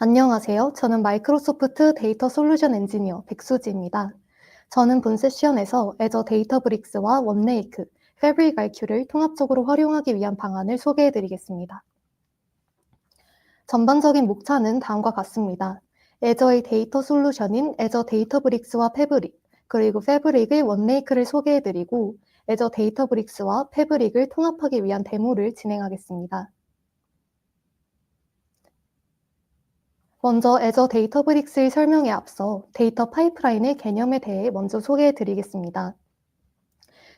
안녕하세요. 저는 마이크로소프트 데이터 솔루션 엔지니어 백수지입니다. 저는 본 세션에서 애저 데이터브릭스와 원레이크, 패브릭 IQ를 통합적으로 활용하기 위한 방안을 소개해 드리겠습니다. 전반적인 목차는 다음과 같습니다. 애저의 데이터 솔루션인 애저 데이터브릭스와 패브릭, 그리고 패브릭의 원레이크를 소개해 드리고 애저 데이터브릭스와 패브릭을 통합하기 위한 데모를 진행하겠습니다. 먼저 애저 데이터브릭스의 설명에 앞서 데이터 파이프라인의 개념에 대해 먼저 소개해 드리겠습니다.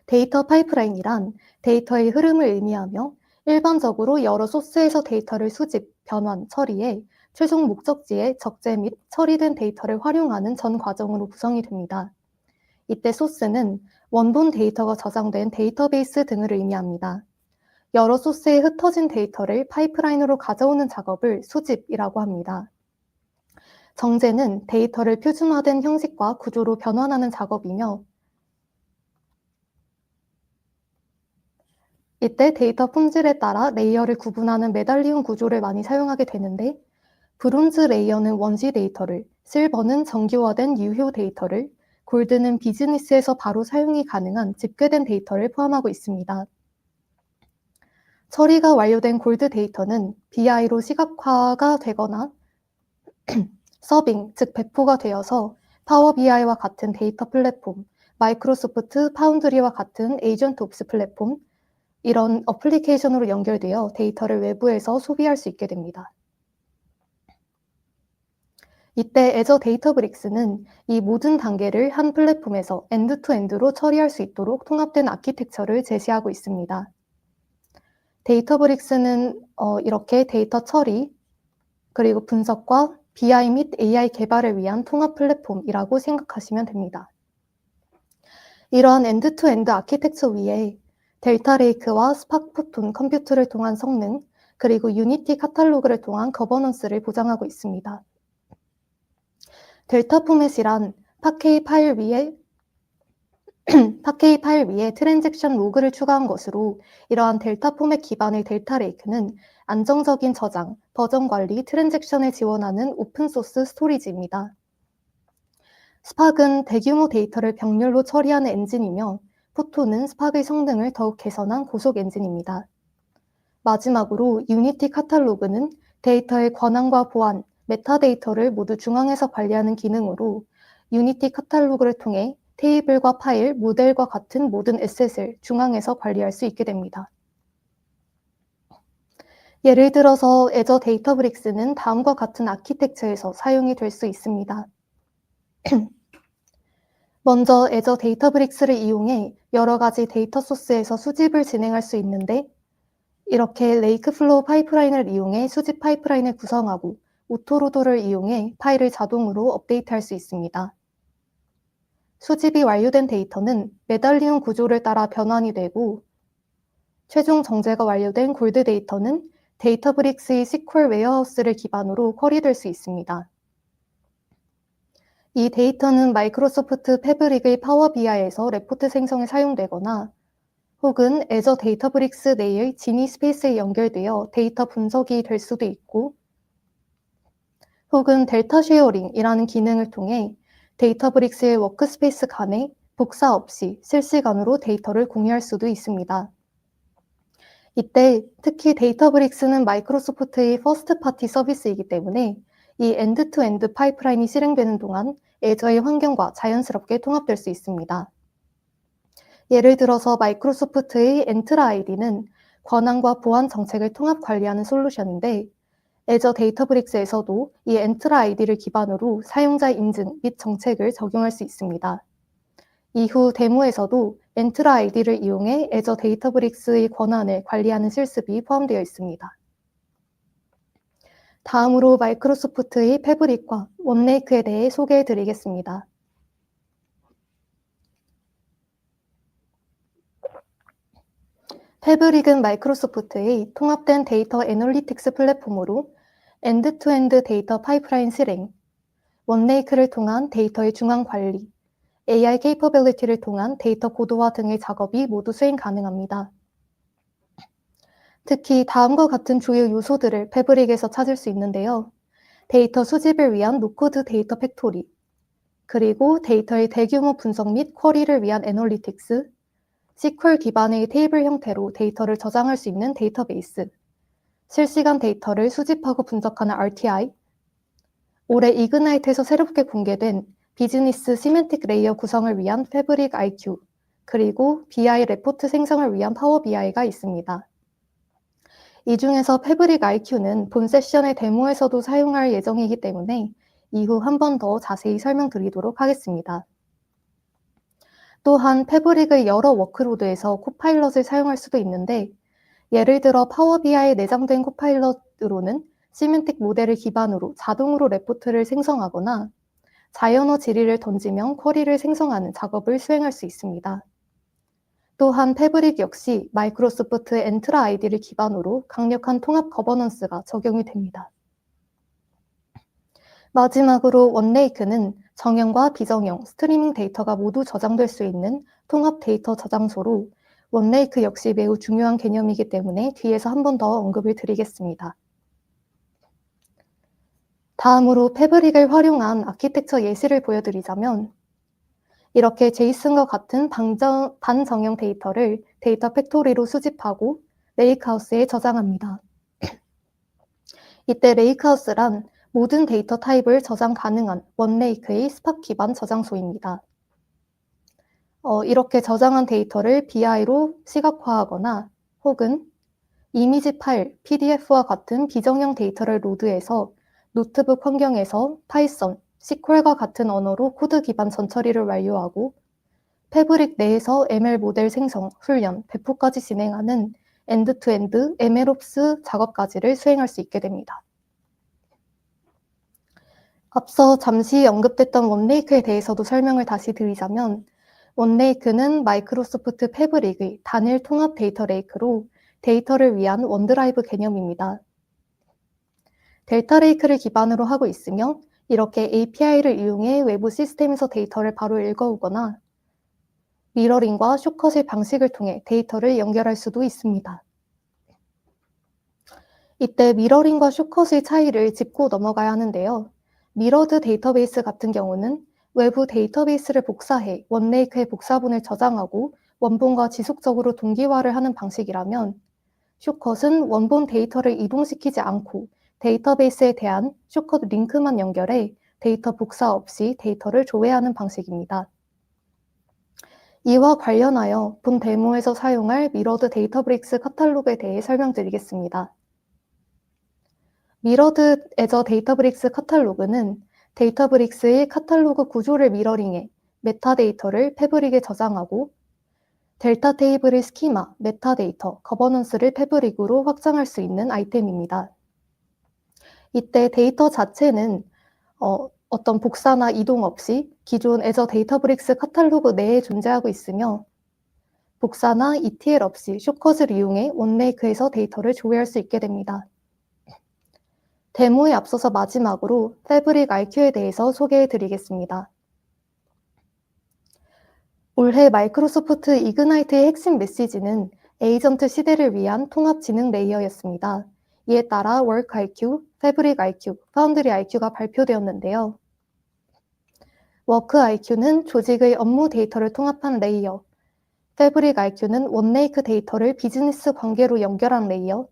데이터 파이프라인이란 데이터의 흐름을 의미하며 일반적으로 여러 소스에서 데이터를 수집, 변환, 처리해 최종 목적지에 적재 및 처리된 데이터를 활용하는 전 과정으로 구성이 됩니다. 이때 소스는 원본 데이터가 저장된 데이터베이스 등을 의미합니다. 여러 소스에 흩어진 데이터를 파이프라인으로 가져오는 작업을 수집이라고 합니다. 정제는 데이터를 표준화된 형식과 구조로 변환하는 작업이며 이때 데이터 품질에 따라 레이어를 구분하는 메달리움 구조를 많이 사용하게 되는데 브론즈 레이어는 원시 데이터를, 실버는 정교화된 유효 데이터를, 골드는 비즈니스에서 바로 사용이 가능한 집계된 데이터를 포함하고 있습니다. 처리가 완료된 골드 데이터는 BI로 시각화가 되거나 서빙, 즉 배포가 되어서 파워 BI와 같은 데이터 플랫폼, 마이크로소프트 파운드리와 같은 에이전트 옵스 플랫폼, 이런 어플리케이션으로 연결되어 데이터를 외부에서 소비할 수 있게 됩니다. 이때 애저 데이터브릭스는 이 모든 단계를 한 플랫폼에서 엔드투엔드로 처리할 수 있도록 통합된 아키텍처를 제시하고 있습니다. 데이터브릭스는 이렇게 데이터 처리, 그리고 분석과 BI 및 AI 개발을 위한 통합 플랫폼이라고 생각하시면 됩니다. 이러한 엔드투엔드 아키텍처 위에 델타 레이크와 스파크 포톤 컴퓨트를 통한 성능, 그리고 유니티 카탈로그를 통한 거버넌스를 보장하고 있습니다. 델타 포맷이란 파케이 파일 위에 트랜잭션 로그를 추가한 것으로 이러한 델타 포맷 기반의 델타 레이크는 안정적인 저장, 버전 관리, 트랜잭션을 지원하는 오픈소스 스토리지입니다. 스팍은 대규모 데이터를 병렬로 처리하는 엔진이며 포톤은 스팍의 성능을 더욱 개선한 고속 엔진입니다. 마지막으로 유니티 카탈로그는 데이터의 권한과 보안, 메타데이터를 모두 중앙에서 관리하는 기능으로 유니티 카탈로그를 통해 테이블과 파일, 모델과 같은 모든 에셋을 중앙에서 관리할 수 있게 됩니다. 예를 들어서 애저 데이터브릭스는 다음과 같은 아키텍처에서 사용이 될 수 있습니다. 먼저 애저 데이터브릭스를 이용해 여러 가지 데이터 소스에서 수집을 진행할 수 있는데 이렇게 레이크플로우 파이프라인을 이용해 수집 파이프라인을 구성하고 오토로더를 이용해 파일을 자동으로 업데이트할 수 있습니다. 수집이 완료된 데이터는 메달리움 구조를 따라 변환이 되고 최종 정제가 완료된 골드 데이터는 데이터브릭스의 SQL 웨어하우스를 기반으로 쿼리될 수 있습니다. 이 데이터는 마이크로소프트 패브릭의 파워 BI에서 레포트 생성에 사용되거나 혹은 애저 데이터브릭스 내의 지니 스페이스에 연결되어 데이터 분석이 될 수도 있고 혹은 델타 쉐어링이라는 기능을 통해 데이터브릭스의 워크스페이스 간에 복사 없이 실시간으로 데이터를 공유할 수도 있습니다. 이때 특히 데이터브릭스는 마이크로소프트의 퍼스트 파티 서비스이기 때문에 이 엔드-투-엔드 파이프라인이 실행되는 동안 애저의 환경과 자연스럽게 통합될 수 있습니다. 예를 들어서 마이크로소프트의 엔트라 아이디는 권한과 보안 정책을 통합 관리하는 솔루션인데 애저 데이터브릭스에서도 이 엔트라 아이디를 기반으로 사용자 인증 및 정책을 적용할 수 있습니다. 이후 데모에서도 엔트라 아이디를 이용해 애저 데이터브릭스의 권한을 관리하는 실습이 포함되어 있습니다. 다음으로 마이크로소프트의 패브릭과 원레이크에 대해 소개해 드리겠습니다. 패브릭은 마이크로소프트의 통합된 데이터 애널리틱스 플랫폼으로 엔드-투-엔드 데이터 파이프라인 실행, 원레이크를 통한 데이터의 중앙 관리, AI 케이퍼빌리티를 통한 데이터 고도화 등의 작업이 모두 수행 가능합니다. 특히 다음과 같은 주요 요소들을 패브릭에서 찾을 수 있는데요. 데이터 수집을 위한 노코드 데이터 팩토리, 그리고 데이터의 대규모 분석 및 쿼리를 위한 애널리틱스, SQL 기반의 테이블 형태로 데이터를 저장할 수 있는 데이터베이스, 실시간 데이터를 수집하고 분석하는 RTI, 올해 이그나이트에서 새롭게 공개된 비즈니스 시멘틱 레이어 구성을 위한 패브릭 IQ, 그리고 BI 레포트 생성을 위한 파워 BI가 있습니다. 이 중에서 패브릭 IQ는 본 세션의 데모에서도 사용할 예정이기 때문에 이후 한 번 더 자세히 설명드리도록 하겠습니다. 또한 패브릭의 여러 워크로드에서 코파일럿을 사용할 수도 있는데, 예를 들어 파워 BI에 내장된 코파일럿으로는 시멘틱 모델을 기반으로 자동으로 레포트를 생성하거나 자연어 질의를 던지면 쿼리를 생성하는 작업을 수행할 수 있습니다. 또한 패브릭 역시 마이크로소프트 엔트라 아이디를 기반으로 강력한 통합 거버넌스가 적용이 됩니다. 마지막으로 원레이크는 정형과 비정형, 스트리밍 데이터가 모두 저장될 수 있는 통합 데이터 저장소로 원레이크 역시 매우 중요한 개념이기 때문에 뒤에서 한 번 더 언급을 드리겠습니다. 다음으로 패브릭을 활용한 아키텍처 예시를 보여드리자면, 이렇게 제이슨과 같은 반정형 데이터를 데이터 팩토리로 수집하고 레이크하우스에 저장합니다. 이때 레이크하우스란 모든 데이터 타입을 저장 가능한 원레이크의 스팟 기반 저장소입니다. 이렇게 저장한 데이터를 BI로 시각화하거나 혹은 이미지 파일, PDF와 같은 비정형 데이터를 로드해서 노트북 환경에서 파이썬, SQL과 같은 언어로 코드 기반 전처리를 완료하고 패브릭 내에서 ML 모델 생성, 훈련, 배포까지 진행하는 엔드-투-엔드 MLOps 작업까지를 수행할 수 있게 됩니다. 앞서 잠시 언급됐던 원레이크에 대해서도 설명을 다시 드리자면, 원레이크는 마이크로소프트 패브릭의 단일 통합 데이터 레이크로 데이터를 위한 원드라이브 개념입니다. 델타 레이크를 기반으로 하고 있으며 이렇게 API를 이용해 외부 시스템에서 데이터를 바로 읽어오거나 미러링과 숏컷의 방식을 통해 데이터를 연결할 수도 있습니다. 이때 미러링과 숏컷의 차이를 짚고 넘어가야 하는데요. 미러드 데이터베이스 같은 경우는 외부 데이터베이스를 복사해 원레이크의 복사본을 저장하고 원본과 지속적으로 동기화를 하는 방식이라면, 숏컷은 원본 데이터를 이동시키지 않고 데이터베이스에 대한 숏컷 링크만 연결해 데이터 복사 없이 데이터를 조회하는 방식입니다. 이와 관련하여 본 데모에서 사용할 미러드 데이터브릭스 카탈로그에 대해 설명드리겠습니다. 미러드 애저 데이터브릭스 카탈로그는 데이터브릭스의 카탈로그 구조를 미러링해 메타데이터를 패브릭에 저장하고 델타 테이블의 스키마, 메타데이터, 거버넌스를 패브릭으로 확장할 수 있는 아이템입니다. 이때 데이터 자체는 어떤 복사나 이동 없이 기존 애저 데이터브릭스 카탈로그 내에 존재하고 있으며, 복사나 ETL 없이 숏컷을 이용해 원레이크에서 데이터를 조회할 수 있게 됩니다. 데모에 앞서서 마지막으로 패브릭 IQ에 대해서 소개해 드리겠습니다. 올해 마이크로소프트 이그나이트의 핵심 메시지는 에이전트 시대를 위한 통합 지능 레이어였습니다. 이에 따라 워크 IQ, 패브릭 IQ, 파운드리 IQ가 발표되었는데요. 워크 IQ는 조직의 업무 데이터를 통합한 레이어, 패브릭 IQ는 원레이크 데이터를 비즈니스 관계로 연결한 레이어,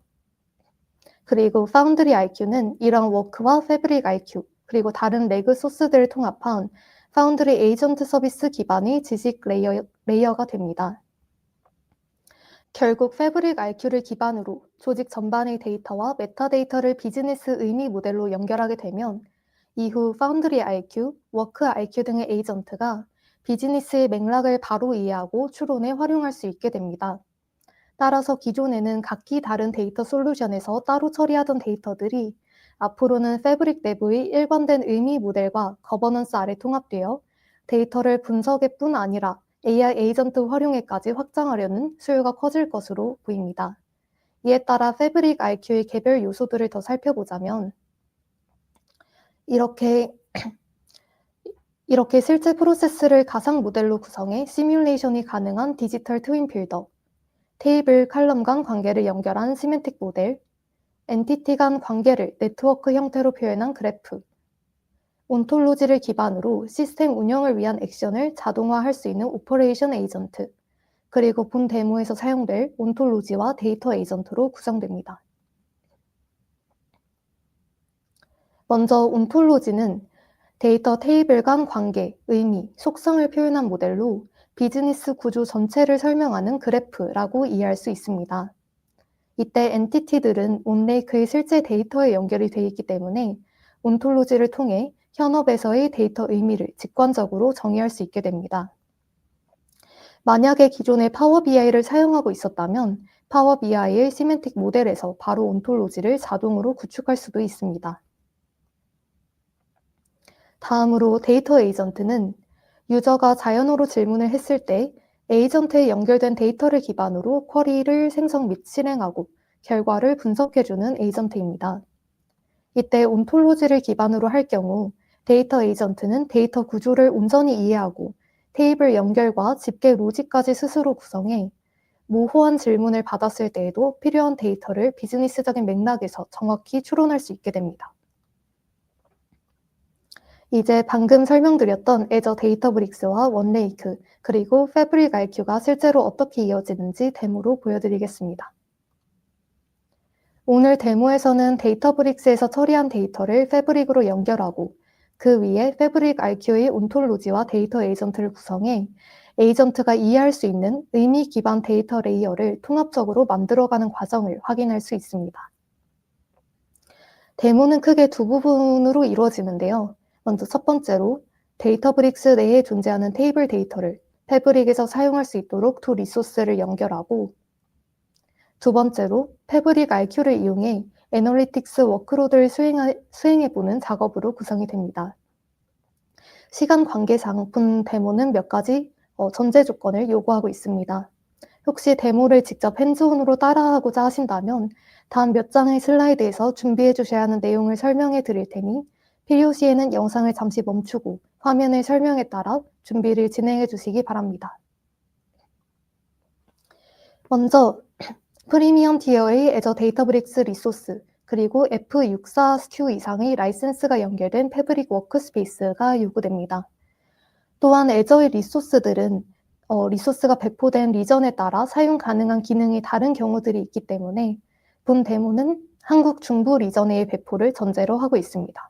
그리고 파운드리 IQ는 이런 워크와 패브릭 IQ, 그리고 다른 레그 소스들을 통합한 파운드리 에이전트 서비스 기반의 지식 레이어가 됩니다. 결국 패브릭 IQ를 기반으로 조직 전반의 데이터와 메타데이터를 비즈니스 의미 모델로 연결하게 되면 이후 파운드리 IQ, 워크 IQ 등의 에이전트가 비즈니스의 맥락을 바로 이해하고 추론에 활용할 수 있게 됩니다. 따라서 기존에는 각기 다른 데이터 솔루션에서 따로 처리하던 데이터들이 앞으로는 패브릭 내부의 일관된 의미 모델과 거버넌스 아래 통합되어 데이터를 분석에 뿐 아니라 AI 에이전트 활용에까지 확장하려는 수요가 커질 것으로 보입니다. 이에 따라 패브릭 IQ의 개별 요소들을 더 살펴보자면, 이렇게 실제 프로세스를 가상 모델로 구성해 시뮬레이션이 가능한 디지털 트윈 빌더, 테이블 칼럼 간 관계를 연결한 시멘틱 모델, 엔티티 간 관계를 네트워크 형태로 표현한 그래프, 온톨로지를 기반으로 시스템 운영을 위한 액션을 자동화할 수 있는 오퍼레이션 에이전트, 그리고 본 데모에서 사용될 온톨로지와 데이터 에이전트로 구성됩니다. 먼저 온톨로지는 데이터 테이블 간 관계, 의미, 속성을 표현한 모델로 비즈니스 구조 전체를 설명하는 그래프라고 이해할 수 있습니다. 이때 엔티티들은 온레이크의 실제 데이터에 연결이 되어 있기 때문에 온톨로지를 통해 현업에서의 데이터 의미를 직관적으로 정의할 수 있게 됩니다. 만약에 기존의 파워 BI를 사용하고 있었다면 파워 BI의 시멘틱 모델에서 바로 온톨로지를 자동으로 구축할 수도 있습니다. 다음으로 데이터 에이전트는 유저가 자연어로 질문을 했을 때 에이전트에 연결된 데이터를 기반으로 쿼리를 생성 및 실행하고 결과를 분석해주는 에이전트입니다. 이때 온톨로지를 기반으로 할 경우 데이터 에이전트는 데이터 구조를 온전히 이해하고 테이블 연결과 집계 로직까지 스스로 구성해 모호한 질문을 받았을 때에도 필요한 데이터를 비즈니스적인 맥락에서 정확히 추론할 수 있게 됩니다. 이제 방금 설명드렸던 애저 데이터브릭스와 원레이크, 그리고 패브릭 RQ가 실제로 어떻게 이어지는지 데모로 보여드리겠습니다. 오늘 데모에서는 데이터브릭스에서 처리한 데이터를 패브릭으로 연결하고 그 위에 패브릭 RQ의 온톨로지와 데이터 에이전트를 구성해 에이전트가 이해할 수 있는 의미 기반 데이터 레이어를 통합적으로 만들어가는 과정을 확인할 수 있습니다. 데모는 크게 두 부분으로 이루어지는데요. 먼저 첫 번째로 데이터브릭스 내에 존재하는 테이블 데이터를 패브릭에서 사용할 수 있도록 두 리소스를 연결하고, 두 번째로 패브릭 RQ를 이용해 애널리틱스 워크로드를 수행해보는 작업으로 구성이 됩니다. 시간 관계상 본 데모는 몇 가지 전제 조건을 요구하고 있습니다. 혹시 데모를 직접 핸즈온으로 따라하고자 하신다면 다음 몇 장의 슬라이드에서 준비해 주셔야 하는 내용을 설명해 드릴 테니 필요시에는 영상을 잠시 멈추고 화면의 설명에 따라 준비를 진행해 주시기 바랍니다. 먼저 프리미엄 티어의 애저 데이터브릭스 리소스, 그리고 F64 SKU 이상의 라이센스가 연결된 패브릭 워크스페이스가 요구됩니다. 또한 애저의 리소스들은 리소스가 배포된 리전에 따라 사용 가능한 기능이 다른 경우들이 있기 때문에 본 데모는 한국 중부 리전의 배포를 전제로 하고 있습니다.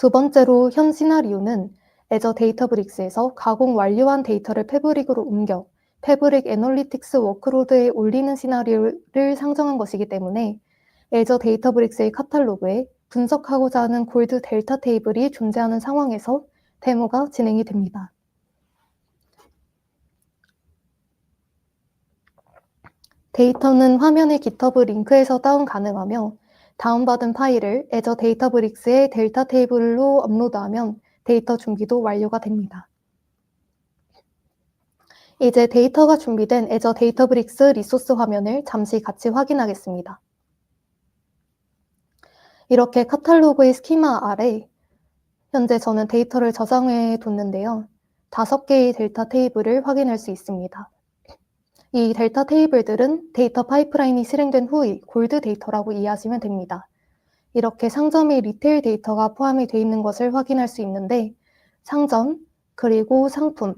두 번째로 현 시나리오는 애저 데이터브릭스에서 가공 완료한 데이터를 패브릭으로 옮겨 패브릭 애널리틱스 워크로드에 올리는 시나리오를 상정한 것이기 때문에 애저 데이터브릭스의 카탈로그에 분석하고자 하는 골드 델타 테이블이 존재하는 상황에서 데모가 진행이 됩니다. 데이터는 화면의 GitHub 링크에서 다운 가능하며 다운받은 파일을 애저 데이터브릭스의 델타 테이블로 업로드하면 데이터 준비도 완료가 됩니다. 이제 데이터가 준비된 애저 데이터브릭스 리소스 화면을 잠시 같이 확인하겠습니다. 이렇게 카탈로그의 스키마 아래 현재 저는 데이터를 저장해 뒀는데요. 5개의 델타 테이블을 확인할 수 있습니다. 이 델타 테이블들은 데이터 파이프라인이 실행된 후의 골드 데이터라고 이해하시면 됩니다. 이렇게 상점의 리테일 데이터가 포함이 되어 있는 것을 확인할 수 있는데 상점, 그리고 상품,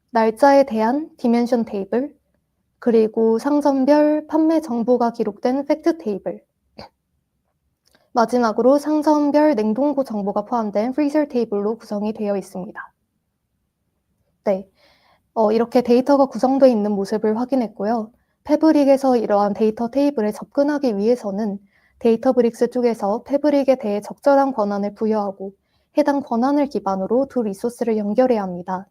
날짜에 대한 디멘션 테이블, 그리고 상점별 판매 정보가 기록된 팩트 테이블, 마지막으로 상점별 냉동고 정보가 포함된 프리저 테이블로 구성이 되어 있습니다. 네, 이렇게 데이터가 구성되어 있는 모습을 확인했고요. 패브릭에서 이러한 데이터 테이블에 접근하기 위해서는 데이터브릭스 쪽에서 패브릭에 대해 적절한 권한을 부여하고 해당 권한을 기반으로 두 리소스를 연결해야 합니다.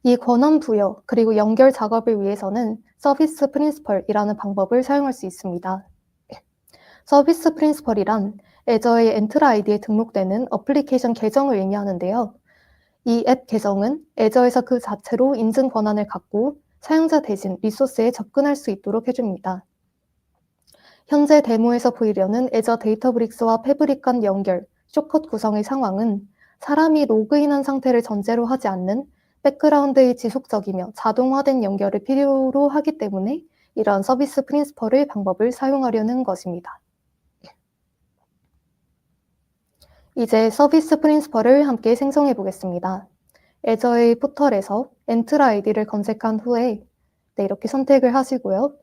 이 권한 부여 그리고 연결 작업을 위해서는 서비스 프린시펄이라는 방법을 사용할 수 있습니다. 서비스 프린시펄이란 애저의 엔트라 아이디에 등록되는 어플리케이션 계정을 의미하는데요. 이 앱 계정은 애저에서 그 자체로 인증 권한을 갖고 사용자 대신 리소스에 접근할 수 있도록 해줍니다. 현재 데모에서 보이려는 애저 데이터브릭스와 패브릭 간 연결, 쇼컷 구성의 상황은 사람이 로그인한 상태를 전제로 하지 않는 백그라운드의 지속적이며 자동화된 연결을 필요로 하기 때문에 이런 서비스 프린시플의 방법을 사용하려는 것입니다. 이제 서비스 프린시플을 함께 생성해 보겠습니다. 애저의 포털에서 엔트라 아이디를 검색한 후에 이렇게 선택을 하시고요.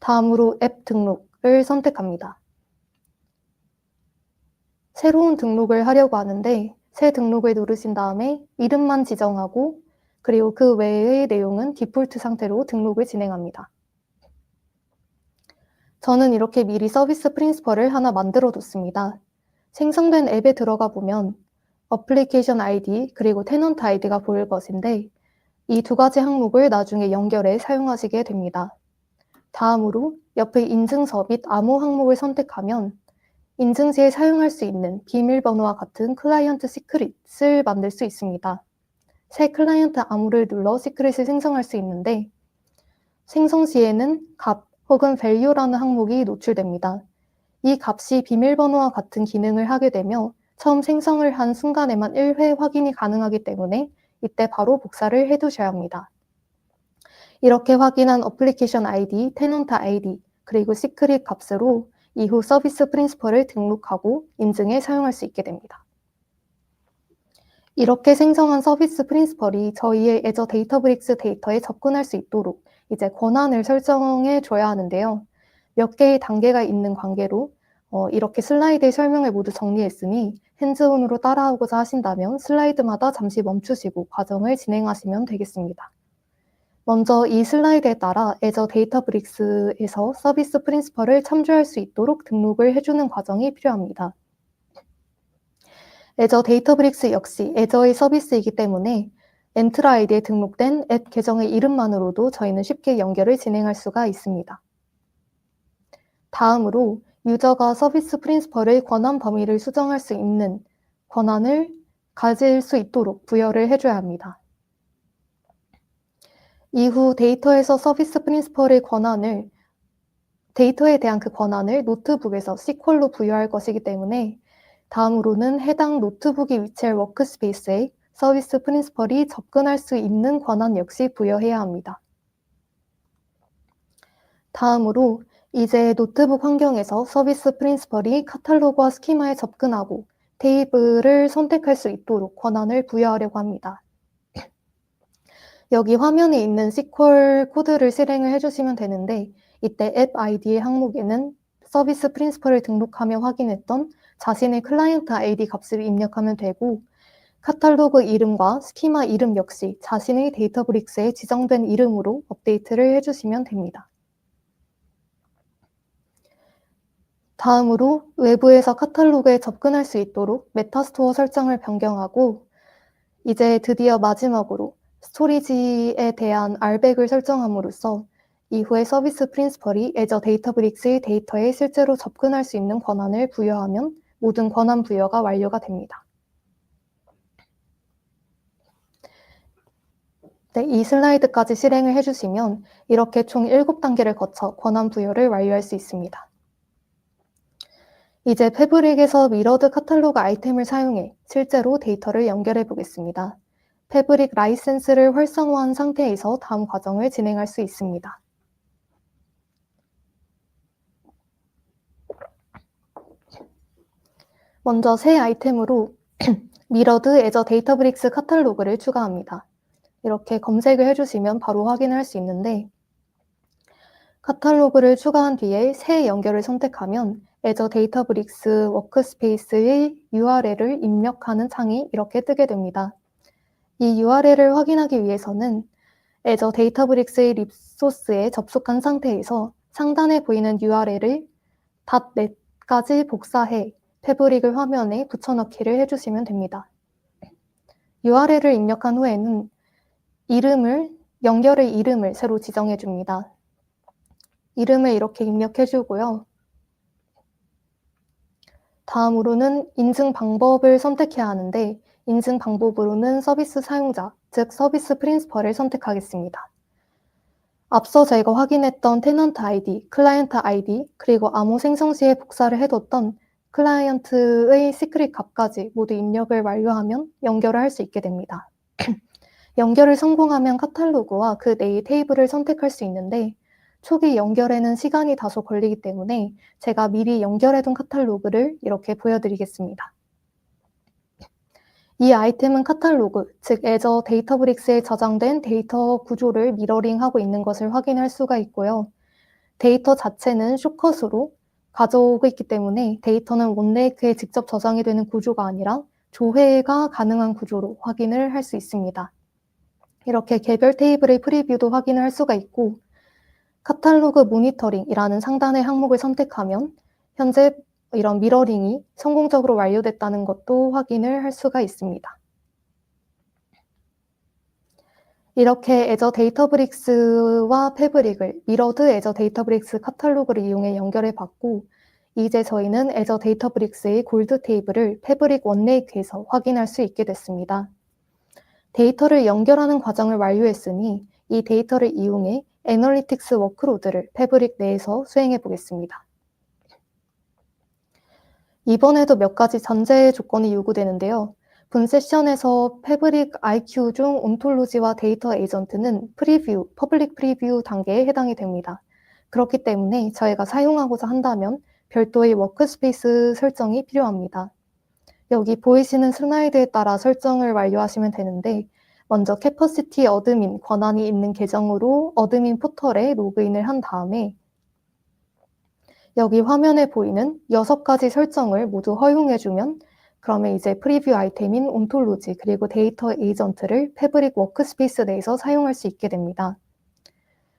다음으로 앱 등록을 선택합니다. 새로운 등록을 하려고 하는데 새 등록을 누르신 다음에 이름만 지정하고 그리고 그 외의 내용은 디폴트 상태로 등록을 진행합니다. 저는 이렇게 미리 서비스 프린시플을 하나 만들어 뒀습니다. 생성된 앱에 들어가 보면 어플리케이션 아이디 그리고 테넌트 아이디가 보일 것인데 이 두 가지 항목을 나중에 연결해 사용하시게 됩니다. 다음으로 옆에 인증서 및 암호 항목을 선택하면 인증 시에 사용할 수 있는 비밀번호와 같은 클라이언트 시크릿을 만들 수 있습니다. 새 클라이언트 암호를 눌러 시크릿을 생성할 수 있는데 생성 시에는 값 혹은 value라는 항목이 노출됩니다. 이 값이 비밀번호와 같은 기능을 하게 되며 처음 생성을 한 순간에만 1회 확인이 가능하기 때문에 이때 바로 복사를 해두셔야 합니다. 이렇게 확인한 어플리케이션 아이디, 테넌트 아이디, 그리고 시크릿 값으로 이후 서비스 프린시플을 등록하고 인증에 사용할 수 있게 됩니다. 이렇게 생성한 서비스 프린시플이 저희의 애저 데이터브릭스 데이터에 접근할 수 있도록 이제 권한을 설정해 줘야 하는데요. 몇 개의 단계가 있는 관계로 이렇게 슬라이드의 설명을 모두 정리했으니 핸즈온으로 따라오고자 하신다면 슬라이드마다 잠시 멈추시고 과정을 진행하시면 되겠습니다. 먼저 이 슬라이드에 따라 애저 데이터브릭스에서 서비스 프린시플을 참조할 수 있도록 등록을 해주는 과정이 필요합니다. 애저 데이터브릭스 역시 애저의 서비스이기 때문에 엔트라 아이디에 등록된 앱 계정의 이름만으로도 저희는 쉽게 연결을 진행할 수가 있습니다. 다음으로 유저가 서비스 프린시플의 권한 범위를 수정할 수 있는 권한을 가질 수 있도록 부여를 해줘야 합니다. 이후 데이터에서 서비스 프린시플의 권한을 데이터에 대한 그 권한을 노트북에서 SQL로 부여할 것이기 때문에 다음으로는 해당 노트북이 위치할 워크스페이스에 서비스 프린시플이 접근할 수 있는 권한 역시 부여해야 합니다. 다음으로 이제 노트북 환경에서 서비스 프린시플이 카탈로그와 스키마에 접근하고 테이블을 선택할 수 있도록 권한을 부여하려고 합니다. 여기 화면에 있는 SQL 코드를 실행을 해주시면 되는데 이때 앱 아이디의 항목에는 서비스 프린시플을 등록하며 확인했던 자신의 클라이언트 아이디 값을 입력하면 되고 카탈로그 이름과 스키마 이름 역시 자신의 데이터브릭스에 지정된 이름으로 업데이트를 해주시면 됩니다. 다음으로 외부에서 카탈로그에 접근할 수 있도록 메타스토어 설정을 변경하고 이제 드디어 마지막으로 스토리지에 대한 RBAC을 설정함으로써 이후에 서비스 프린시플이 애저 데이터브릭스의 데이터에 실제로 접근할 수 있는 권한을 부여하면 모든 권한 부여가 완료가 됩니다. 네, 이 슬라이드까지 실행을 해주시면 이렇게 총 7단계를 거쳐 권한 부여를 완료할 수 있습니다. 이제 패브릭에서 미러드 카탈로그 아이템을 사용해 실제로 데이터를 연결해 보겠습니다. 패브릭 라이센스를 활성화한 상태에서 다음 과정을 진행할 수 있습니다. 먼저 새 아이템으로 미러드 애저 데이터브릭스 카탈로그를 추가합니다. 이렇게 검색을 해주시면 바로 확인할 수 있는데 카탈로그를 추가한 뒤에 새 연결을 선택하면 애저 데이터브릭스 워크스페이스의 URL을 입력하는 창이 이렇게 뜨게 됩니다. 이 URL을 확인하기 위해서는 애저 데이터브릭스의 리소스에 접속한 상태에서 상단에 보이는 URL을 .net까지 복사해 패브릭을 화면에 붙여넣기를 해주시면 됩니다. URL을 입력한 후에는 연결의 이름을 새로 지정해 줍니다. 이름을 이렇게 입력해 주고요. 다음으로는 인증 방법을 선택해야 하는데 인증 방법으로는 서비스 사용자, 즉 서비스 프린시플을 선택하겠습니다. 앞서 저희가 확인했던 테넌트 아이디, 클라이언트 아이디, 그리고 암호 생성 시에 복사를 해뒀던 클라이언트의 시크릿 값까지 모두 입력을 완료하면 연결을 할 수 있게 됩니다. 연결을 성공하면 카탈로그와 그 내의 테이블을 선택할 수 있는데 초기 연결에는 시간이 다소 걸리기 때문에 제가 미리 연결해둔 카탈로그를 이렇게 보여드리겠습니다. 이 아이템은 카탈로그, 즉 애저 데이터브릭스에 저장된 데이터 구조를 미러링하고 있는 것을 확인할 수가 있고요. 데이터 자체는 쇼컷으로 가져오고 있기 때문에 데이터는 원레이크에 직접 저장이 되는 구조가 아니라 조회가 가능한 구조로 확인을 할 수 있습니다. 이렇게 개별 테이블의 프리뷰도 확인을 할 수가 있고, 카탈로그 모니터링이라는 상단의 항목을 선택하면 현재 이런 미러링이 성공적으로 완료됐다는 것도 확인을 할 수가 있습니다. 이렇게 애저 데이터브릭스와 패브릭을 미러드 애저 데이터브릭스 카탈로그를 이용해 연결해 봤고, 이제 저희는 애저 데이터브릭스의 골드 테이블을 패브릭 원레이크에서 확인할 수 있게 됐습니다. 데이터를 연결하는 과정을 완료했으니 이 데이터를 이용해 애널리틱스 워크로드를 패브릭 내에서 수행해 보겠습니다. 이번에도 몇 가지 전제 조건이 요구되는데요. 본 세션에서 패브릭 IQ 중 온톨로지와 데이터 에이전트는 프리뷰, 퍼블릭 프리뷰 단계에 해당이 됩니다. 그렇기 때문에 저희가 사용하고자 한다면 별도의 워크스페이스 설정이 필요합니다. 여기 보이시는 슬라이드에 따라 설정을 완료하시면 되는데, 먼저 캐퍼시티 어드민 권한이 있는 계정으로 어드민 포털에 로그인을 한 다음에 여기 화면에 보이는 6가지 설정을 모두 허용해주면 그러면 이제 프리뷰 아이템인 온톨로지 그리고 데이터 에이전트를 패브릭 워크스페이스 내에서 사용할 수 있게 됩니다.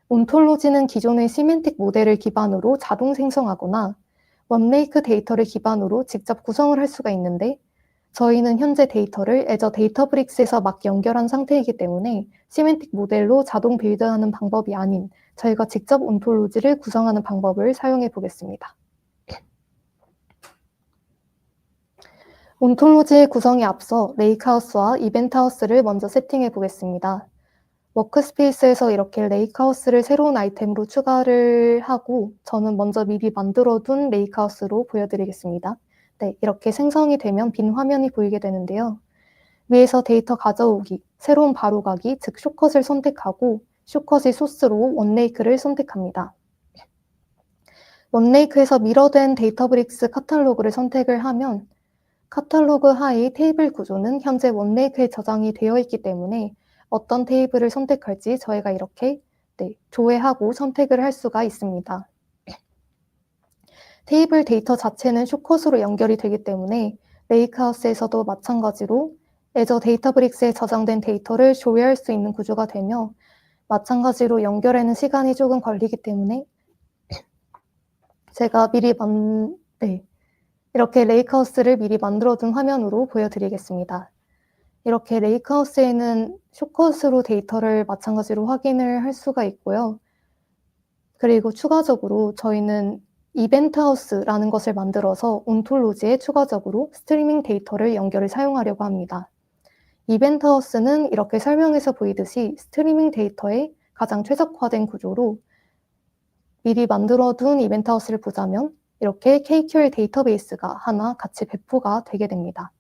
온톨로지는 기존의 시멘틱 모델을 기반으로 자동 생성하거나 원레이크 데이터를 기반으로 직접 구성을 할 수가 있는데, 저희는 현재 데이터를 애저 데이터브릭스에서 막 연결한 상태이기 때문에 시멘틱 모델로 자동 빌드하는 방법이 아닌 저희가 직접 온톨로지를 구성하는 방법을 사용해 보겠습니다. 온톨로지의 구성에 앞서 레이크하우스와 이벤트하우스를 먼저 세팅해 보겠습니다. 워크스페이스에서 이렇게 레이크하우스를 새로운 아이템으로 추가를 하고, 저는 먼저 미리 만들어둔 레이크하우스로 보여드리겠습니다. 네, 이렇게 생성이 되면 빈 화면이 보이게 되는데요. 위에서 데이터 가져오기, 새로운 바로가기, 즉 쇼컷을 선택하고 쇼컷의 소스로 원레이크를 선택합니다. 원레이크에서 미러된 데이터브릭스 카탈로그를 선택을 하면 카탈로그 하의 테이블 구조는 현재 원레이크에 저장이 되어 있기 때문에 어떤 테이블을 선택할지 저희가 이렇게 조회하고 선택을 할 수가 있습니다. 테이블 데이터 자체는 쇼컷으로 연결이 되기 때문에 레이크하우스에서도 마찬가지로 애저 데이터브릭스에 저장된 데이터를 조회할 수 있는 구조가 되며, 마찬가지로 연결에는 시간이 조금 걸리기 때문에 제가 미리 이렇게 레이크하우스를 미리 만들어둔 화면으로 보여드리겠습니다. 이렇게 레이크하우스에는 쇼컷으로 데이터를 마찬가지로 확인을 할 수가 있고요. 그리고 추가적으로 저희는 이벤트하우스라는 것을 만들어서 온톨로지에 추가적으로 스트리밍 데이터를 연결을 사용하려고 합니다. 이벤트하우스는 이렇게 설명에서 보이듯이 스트리밍 데이터에 가장 최적화된 구조로, 미리 만들어둔 이벤트하우스를 보자면 이렇게 KQL 데이터베이스가 하나 같이 배포가 되게 됩니다.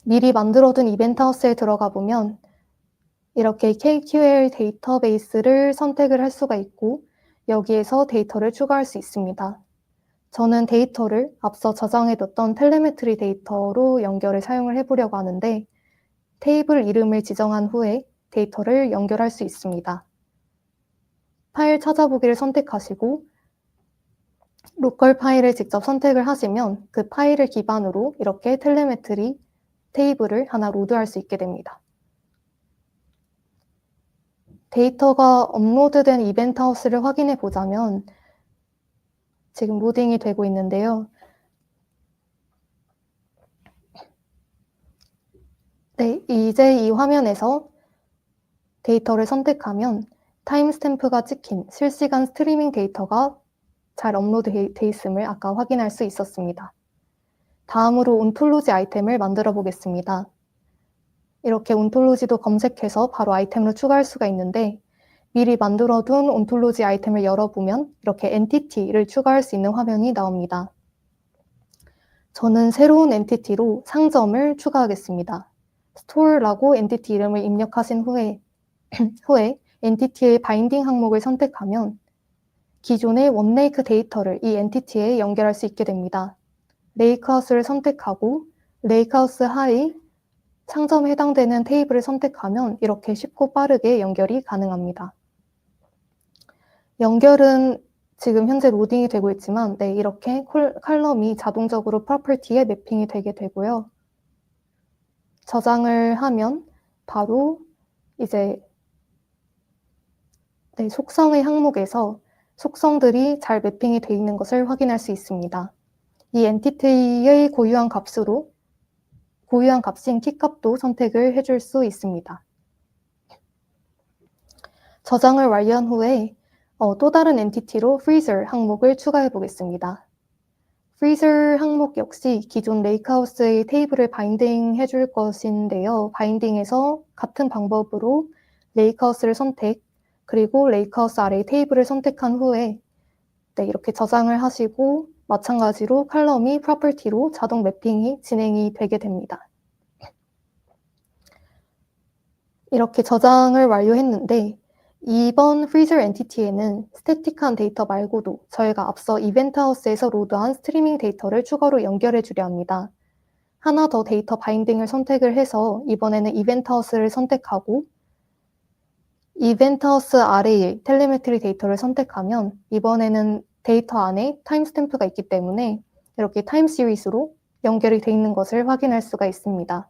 미리 만들어둔 이벤트하우스에 들어가 보면 이렇게 KQL 데이터베이스를 선택을 할 수가 있고, 여기에서 데이터를 추가할 수 있습니다. 저는 데이터를 앞서 저장해뒀던 텔레메트리 데이터로 연결을 사용을 해보려고 하는데, 테이블 이름을 지정한 후에 데이터를 연결할 수 있습니다. 파일 찾아보기를 선택하시고 로컬 파일을 직접 선택을 하시면 그 파일을 기반으로 이렇게 텔레메트리 테이블을 하나 로드할 수 있게 됩니다. 데이터가 업로드된 이벤트하우스를 확인해 보자면 지금 로딩이 되고 있는데요. 네, 이제 이 화면에서 데이터를 선택하면 타임스탬프가 찍힌 실시간 스트리밍 데이터가 잘 업로드돼 있음을 아까 확인할 수 있었습니다. 다음으로 온톨로지 아이템을 만들어 보겠습니다. 이렇게 온톨로지도 검색해서 바로 아이템으로 추가할 수가 있는데, 미리 만들어둔 온톨로지 아이템을 열어보면 이렇게 엔티티를 추가할 수 있는 화면이 나옵니다. 저는 새로운 엔티티로 상점을 추가하겠습니다. 스토어라고 엔티티 이름을 입력하신 후에 엔티티의 바인딩 항목을 선택하면 기존의 원레이크 데이터를 이 엔티티에 연결할 수 있게 됩니다. 레이크하우스를 선택하고 레이크하우스 하의 상점에 해당되는 테이블을 선택하면 이렇게 쉽고 빠르게 연결이 가능합니다. 연결은 지금 현재 로딩이 되고 있지만 이렇게 칼럼이 자동적으로 프로퍼티에 매핑이 되게 되고요. 저장을 하면 바로 이제 속성의 항목에서 속성들이 잘 매핑이 되어 있는 것을 확인할 수 있습니다. 이 엔티티의 고유한 값인 키값도 선택을 해줄 수 있습니다. 저장을 완료한 후에 또 다른 엔티티로 freezer 항목을 추가해 보겠습니다. freezer 항목 역시 기존 레이크하우스의 테이블을 바인딩 해줄 것인데요. 바인딩에서 같은 방법으로 레이크하우스를 선택, 그리고 레이크하우스 아래의 테이블을 선택한 후에 이렇게 저장을 하시고 마찬가지로 칼럼이 프로퍼티로 자동 매핑이 진행이 되게 됩니다. 이렇게 저장을 완료했는데 이번 freezer 엔티티에는 스태틱한 데이터 말고도 저희가 앞서 이벤트 하우스에서 로드한 스트리밍 데이터를 추가로 연결해 주려 합니다. 하나 더 데이터 바인딩을 선택을 해서 이번에는 이벤트 하우스를 선택하고 이벤트 하우스 아래에 텔레메트리 데이터를 선택하면 이번에는 데이터 안에 타임스탬프가 있기 때문에 이렇게 타임 시리즈로 연결이 되어 있는 것을 확인할 수가 있습니다.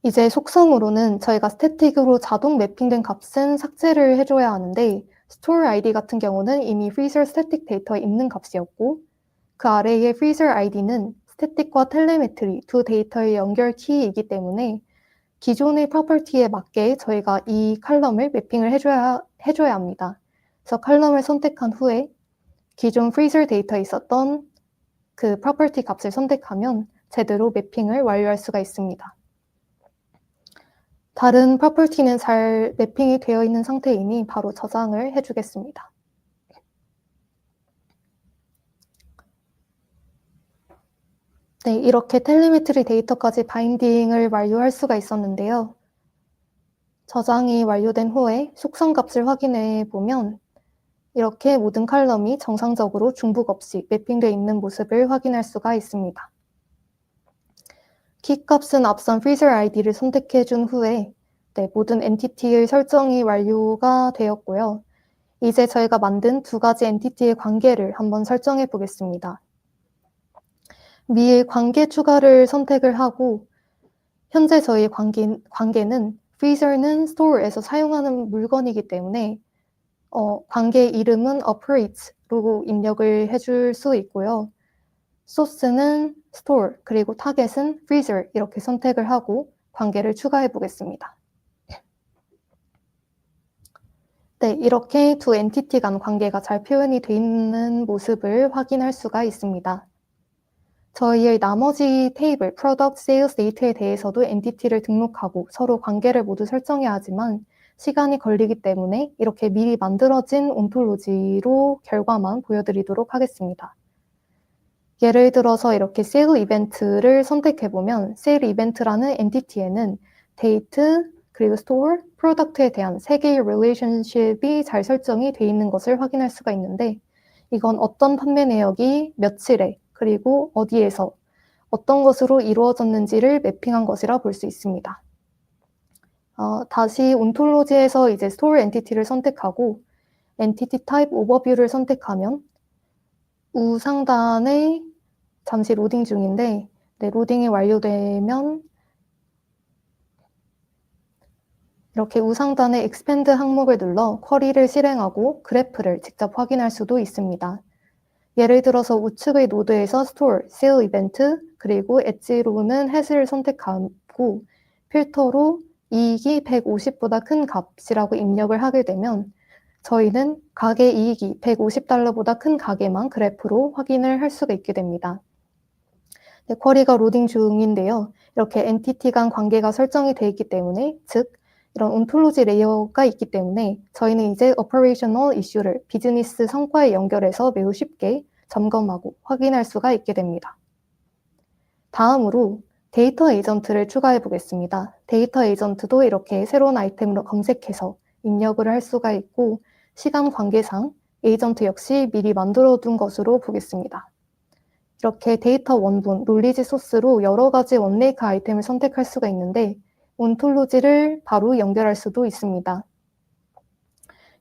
이제 속성으로는 저희가 스태틱으로 자동 매핑된 값은 삭제를 해줘야 하는데 store id 같은 경우는 이미 freezer static 데이터에 있는 값이었고 그 아래의 freezer id는 스태틱과 텔레메트리 두 데이터의 연결 키이기 때문에 기존의 프로퍼티에 맞게 저희가 이 칼럼을 매핑을 해줘야 합니다. 그래서 칼럼을 선택한 후에 기존 freezer 데이터에 있었던 그 프로퍼티 값을 선택하면 제대로 매핑을 완료할 수가 있습니다. 다른 프로퍼티는 잘 매핑이 되어 있는 상태이니 바로 저장을 해주겠습니다. 이렇게 텔레메트리 데이터까지 바인딩을 완료할 수가 있었는데요. 저장이 완료된 후에 속성 값을 확인해 보면 이렇게 모든 칼럼이 정상적으로 중복 없이 매핑되어 있는 모습을 확인할 수가 있습니다. 키 값은 앞선 freezer id를 선택해 준 후에 모든 엔티티의 설정이 완료가 되었고요. 이제 저희가 만든 두 가지 엔티티의 관계를 한번 설정해 보겠습니다. 미의 관계 추가를 선택을 하고 현재 저희 관계는 freezer는 store에서 사용하는 물건이기 때문에 관계 이름은 operate로 입력을 해줄 수 있고요. 소스는 store, 그리고 타겟은 freezer 이렇게 선택을 하고 관계를 추가해 보겠습니다. 이렇게 두 엔티티 간 관계가 잘 표현이 되어 있는 모습을 확인할 수가 있습니다. 저희의 나머지 테이블, product, sales, date에 대해서도 엔티티를 등록하고 서로 관계를 모두 설정해야 하지만 시간이 걸리기 때문에 이렇게 미리 만들어진 온톨로지로 결과만 보여드리도록 하겠습니다. 예를 들어서 이렇게 sale 이벤트를 선택해보면 sale 이벤트라는 엔티티에는 date, 그리고 store, product에 대한 세 개의 relationship이 잘 설정이 되어 있는 것을 확인할 수가 있는데 이건 어떤 판매 내역이 며칠에 그리고 어디에서 어떤 것으로 이루어졌는지를 매핑한 것이라 볼 수 있습니다. 다시 온톨로지에서 이제 store 엔티티를 선택하고 엔티티 타입 오버뷰를 선택하면 우상단에 잠시 로딩 중인데 로딩이 완료되면 이렇게 우상단의 expand 항목을 눌러 쿼리를 실행하고 그래프를 직접 확인할 수도 있습니다. 예를 들어서 우측의 노드에서 store, sale 이벤트, 그리고 엣지로는 has를 선택하고 필터로 이익이 150보다 큰 값이라고 입력을 하게 되면 저희는 가게 이익이 $150보다 큰 가게만 그래프로 확인을 할 수가 있게 됩니다. 쿼리가 로딩 중인데요. 이렇게 엔티티 간 관계가 설정이 되어 있기 때문에 즉 이런 온톨로지 레이어가 있기 때문에 저희는 이제 operational issue를 비즈니스 성과에 연결해서 매우 쉽게 점검하고 확인할 수가 있게 됩니다. 다음으로 데이터 에이전트를 추가해 보겠습니다. 데이터 에이전트도 이렇게 새로운 아이템으로 검색해서 입력을 할 수가 있고 시간 관계상 에이전트 역시 미리 만들어 둔 것으로 보겠습니다. 이렇게 데이터 원본, 놀리지 소스로 여러 가지 원레이크 아이템을 선택할 수가 있는데 온톨로지를 바로 연결할 수도 있습니다.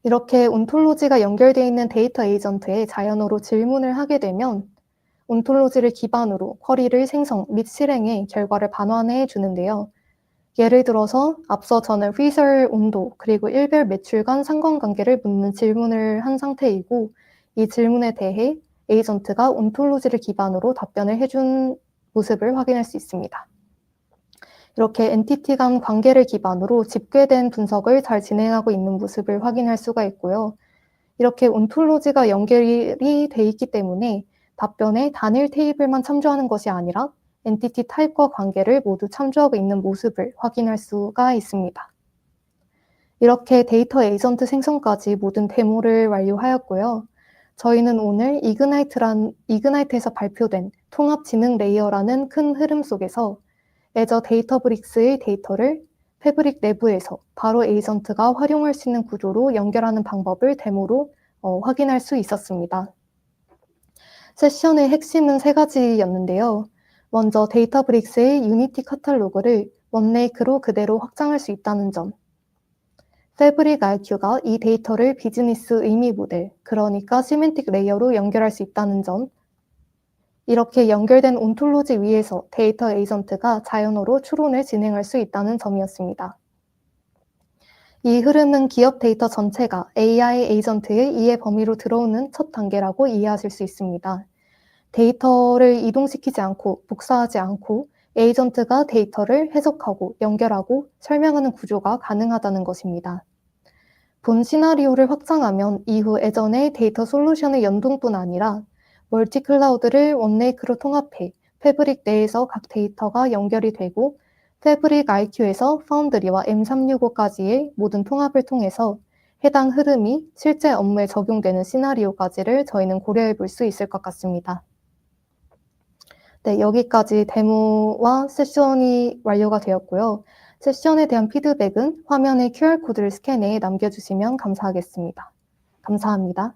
이렇게 온톨로지가 연결되어 있는 데이터 에이전트에 자연어로 질문을 하게 되면 온톨로지를 기반으로 쿼리를 생성 및 실행해 결과를 반환해 주는데요. 예를 들어서 앞서 저는 회사의 온도 그리고 일별 매출 간 상관관계를 묻는 질문을 한 상태이고 이 질문에 대해 에이전트가 온톨로지를 기반으로 답변을 해준 모습을 확인할 수 있습니다. 이렇게 엔티티 간 관계를 기반으로 집계된 분석을 잘 진행하고 있는 모습을 확인할 수가 있고요. 이렇게 온톨로지가 연결이 돼 있기 때문에 답변에 단일 테이블만 참조하는 것이 아니라 엔티티 타입과 관계를 모두 참조하고 있는 모습을 확인할 수가 있습니다. 이렇게 데이터 에이전트 생성까지 모든 데모를 완료하였고요. 저희는 오늘 이그나이트에서 발표된 통합 지능 레이어라는 큰 흐름 속에서 애저 데이터브릭스의 데이터를 패브릭 내부에서 바로 에이전트가 활용할 수 있는 구조로 연결하는 방법을 데모로 확인할 수 있었습니다. 세션의 핵심은 3가지였는데요. 먼저 데이터브릭스의 유니티 카탈로그를 원레이크로 그대로 확장할 수 있다는 점, 패브릭 IQ가 이 데이터를 비즈니스 의미 모델, 그러니까 시멘틱 레이어로 연결할 수 있다는 점, 이렇게 연결된 온톨로지 위에서 데이터 에이전트가 자연어로 추론을 진행할 수 있다는 점이었습니다. 이 흐름은 기업 데이터 전체가 AI 에이전트의 이해 범위로 들어오는 첫 단계라고 이해하실 수 있습니다. 데이터를 이동시키지 않고 복사하지 않고 에이전트가 데이터를 해석하고 연결하고 설명하는 구조가 가능하다는 것입니다. 본 시나리오를 확장하면 이후 애전의 데이터 솔루션의 연동뿐 아니라 멀티클라우드를 원레이크로 통합해 패브릭 내에서 각 데이터가 연결이 되고 패브릭 IQ에서 파운드리와 M365까지의 모든 통합을 통해서 해당 흐름이 실제 업무에 적용되는 시나리오까지를 저희는 고려해 볼 수 있을 것 같습니다. 네, 여기까지 데모와 세션이 완료가 되었고요. 세션에 대한 피드백은 화면에 QR코드를 스캔해 남겨주시면 감사하겠습니다. 감사합니다.